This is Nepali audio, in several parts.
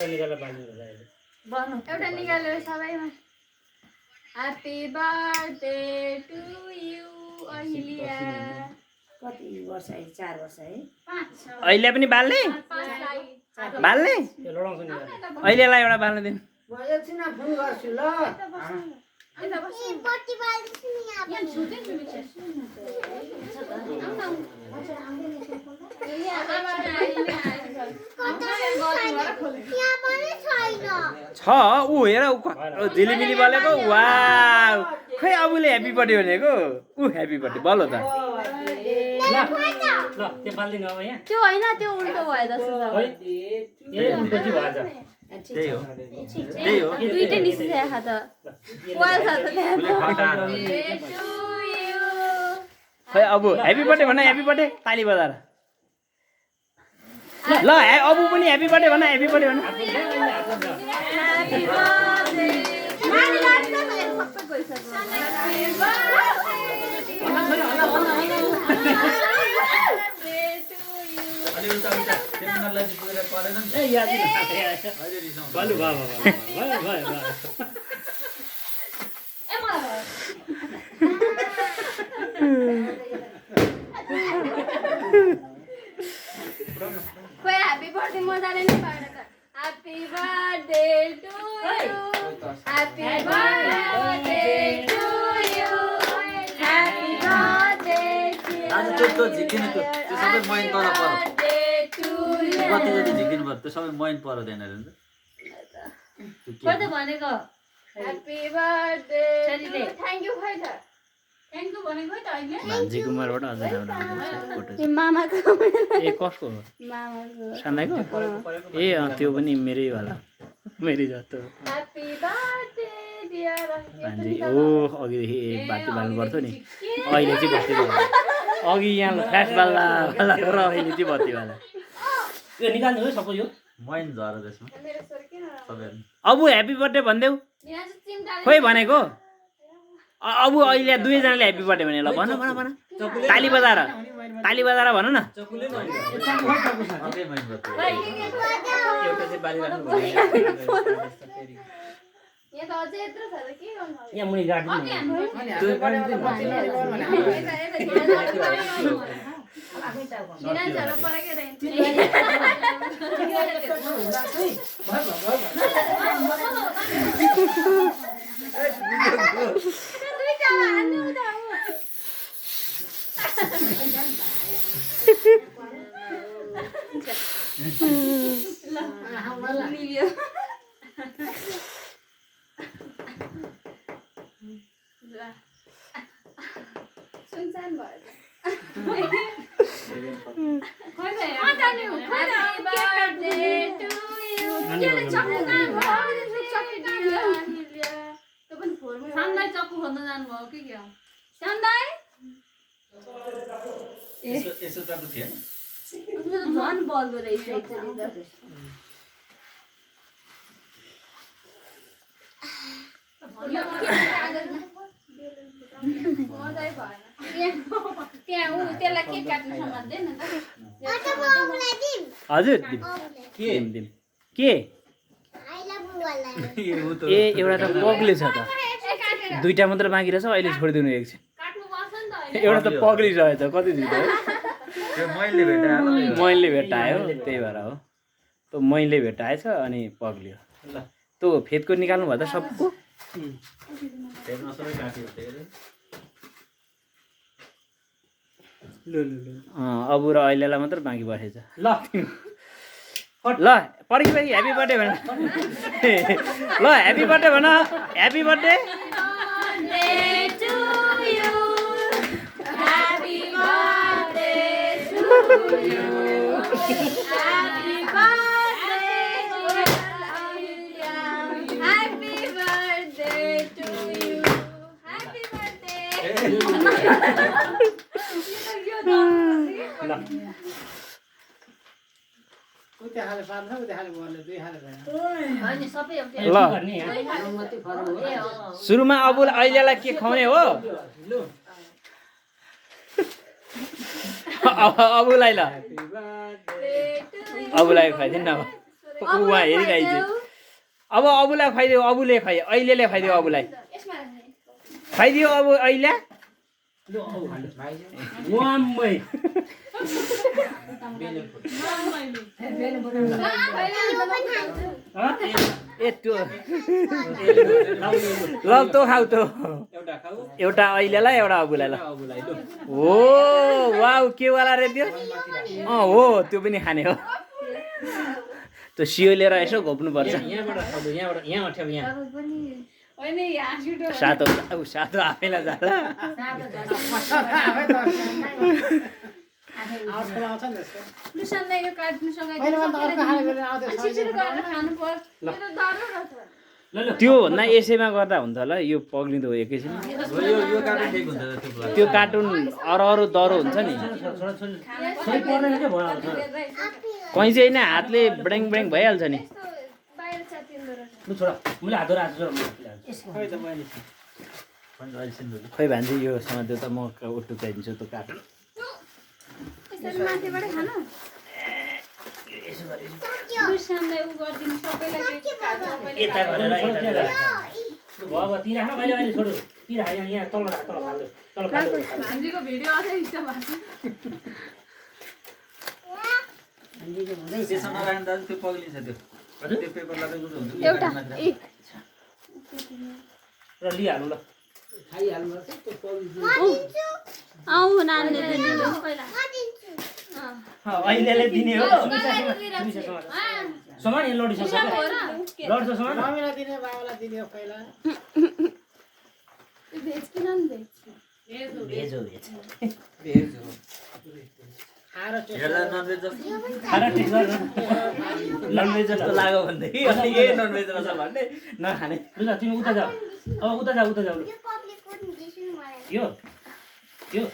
एउटा निकाल्यो सबैमा happy birthday to you Ahilya कति वर्ष है 4 वर्ष है अहिले पनि बाल्ने बाल्ने अहिलेलाई एउटा बाल्न दिनु म एकछिन फोन गर्छु ल छ ऊ हेर झिलिमिली बोलेको वाउ खै अबुले ह्याप्पी बर्थडे भनेको ऊ ह्याप्पी बर्थडे बोल त त्यो होइन त्यो उल्टो भयो जस्तो त्यही हो त्यही हो दुईटै निस्किसकेको त वाल छ त खै अब ह्याप्पी बर्थडे भन ह्याप्पी बर्थडे ताली बजाएर ल अबु पनि ह्याप्पी बर्थडे भन ह्याप्पी बर्थडे भन खोइ ह्याप्पी बर्थडे मजाले नै पारेको happy birthday to you happy birthday to you happy birthday आज त्यो झिकिनु त्यो सबै मैन तल पर्यो कति जति झिकिनु पर्यो त्यो सबै मैन पर्दैन रे कति भनेको ह्याप्पी बर्थडे थ्याङ्क यू खै त थ्याङ्क यू भनेको त अहिले भान्जी कुमारबाट अझ राम्रो फोटो ए मामाको ए कसको हो मामाको सान्दाको ए त्यो पनि मेरै वाला मेरै जस्तो ह्याप्पी बर्थडे डियर भान्जी ओ अघिदेखि बाती बाल्नु पर्थ्यो नि अहिले चाहिँ बत्ती बाल्नु अघि यहाँ फ्ल्यास बाल्दा बाल्दा र अहिले चाहिँ बत्ती बाल्दा यो निकाल्नु हो सबै यो मैन झर त्यसमा मेरो सर किन सबै अब ह्याप्पी बर्थडे भनिदेऊ यहाँ चाहिँ चिम्टा खोइ भनेको अब अहिले दुवैजनाले ह्याप्पी बर्थडे भने ल भन भन भन ताली बजाएर भन न अर्कै मैन भयो यहाँ त अझै यत्रो छ त के गर्नु यहाँ मुनि गाड्नु दिनाजहरु परेकै रहेछ सुनसान भयो चक्कु खोज्न जानुभयो के हो सान्दाई यसो त थिएन झन् बल्दो रहेछ एक्चुअली त मजै भएन त्यहाँ ऊ त्यसलाई केक काट्नु समात्दैन त हजुर के ए एउटा त पग्ले छ त दुईटा मात्र बाँकी रहेछ अहिले छोडिदिनु एकछिन एउटा त पग्लिरहेछ कति झिटो त्यो मैनले भेटायो मैले भेटायो त्यही भएर हो त्यो मैले भेटाएछ अनि पग्लियो ल त्यो फेदको निकाल्नु भयो त सबको फेदमा सबै काटियो त्यही अब र अहिलेलाई मात्र बाँकी बसेछ ल ल पर्खि ह्याप्पी बर्थडे भन ल ह्याप्पी बर्थडे भन ह्याप्पी बर्थडे सुरुमा अब अहिलेलाई के खुवाउने हो अबुलाई ल अबुलाई खुवाइदिनु न उहाँ हेरिरहेछ अब अबुलाई खुवाइदेऊ अबुले खुवाइ अहिलेले खुवाइदेऊ अबुलाई खुवाइदियो अब अहिले ए त्यो ल तँ खाऊ त एउटा अहिलेलाई एउटा अबुलाई ल हो वाउ के वाला रे त्यो हो त्यो पनि खाने हो त्यो सियो लिएर यसो घोप्नुपर्छ सातो सातो आफैलाई जाला त्यो भन्दा यसैमा गर्दा हुन्छ होला यो पग्लिँदो एकैछिन त्यो कार्टुन अरू दह्रो हुन्छ नि कैँची होइन हातले ब्रेङ ब्रेङ भइहाल्छ नि खै भान्जी यो समात्यो त म टुक्राइदिन्छु त्यो कार्टुन त्यसो नराख्नु दाजु त्यो पग्लिन्छ त्यो पेपर लगाएको हुन्छ र लिइहाल्नु ल अहिलेले दिने हो समान यहाँ लडिसक्छ लड्छ समान भेज हो भेज ननभेज जस्तो लाग्यो भनेदेखि अनि के ननभेज रहेछ भन्ने नखाने ल तिमी उता जाऊ अब उता जाऊ यो यो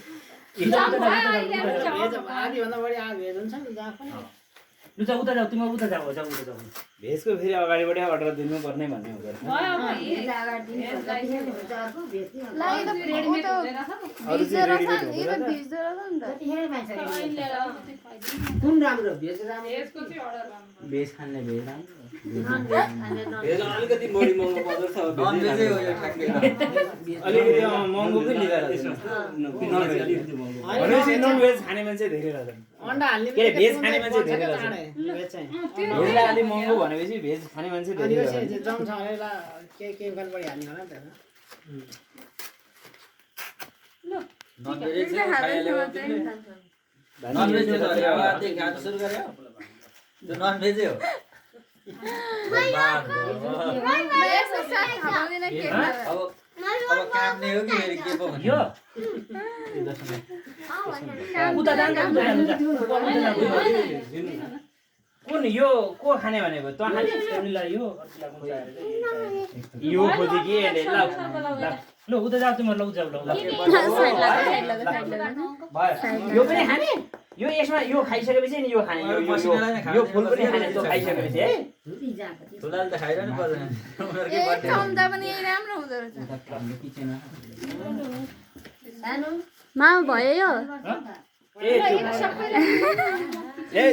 उता जाऊ तिमी उता जाऊ भेजको फेरि अगाडिबाटै अर्डर दिनुपर्ने भन्ने हुँदैन कुन राम्रो भेज भेज खाने भेज अलिकति बढी महँगो पर्दछ ननभेजै हो यो ठ्याक्कै अलिकति महँगो पनि लिएर ननभेज खाने मान्छे धेरै रहेछ अन्डा हाल्ने के भेज खाने मान्छे धेरै रहेछ भेजलाई अलिक महँगो भनेपछि भेज खाने मान्छे धेरै रहेछ जम छ के केमिकल बढी हाल्ने होला नि त ननभेज खाइहाल्यो ननभेज त आधी खान सुरु गर्यो त्यो ननभेजै हो अब काम नै हो कि फेरि के पो भन्यो उता कुन यो को खाने भनेको तँ खाने यो खोजे कि ल उता जाऊ तिम्रो ल जाऊ ल यो पनि खाने यो यसमा यो खाइसकेपछि नि यो खाने यो फुल पनि खाने त्यो खाइसकेपछि है ठुलाले त खाइरहनु पर्दैन उनीहरुकै बर्थडे पनि यही राम्रो हुँदो रहेछ मामा भयो यो ए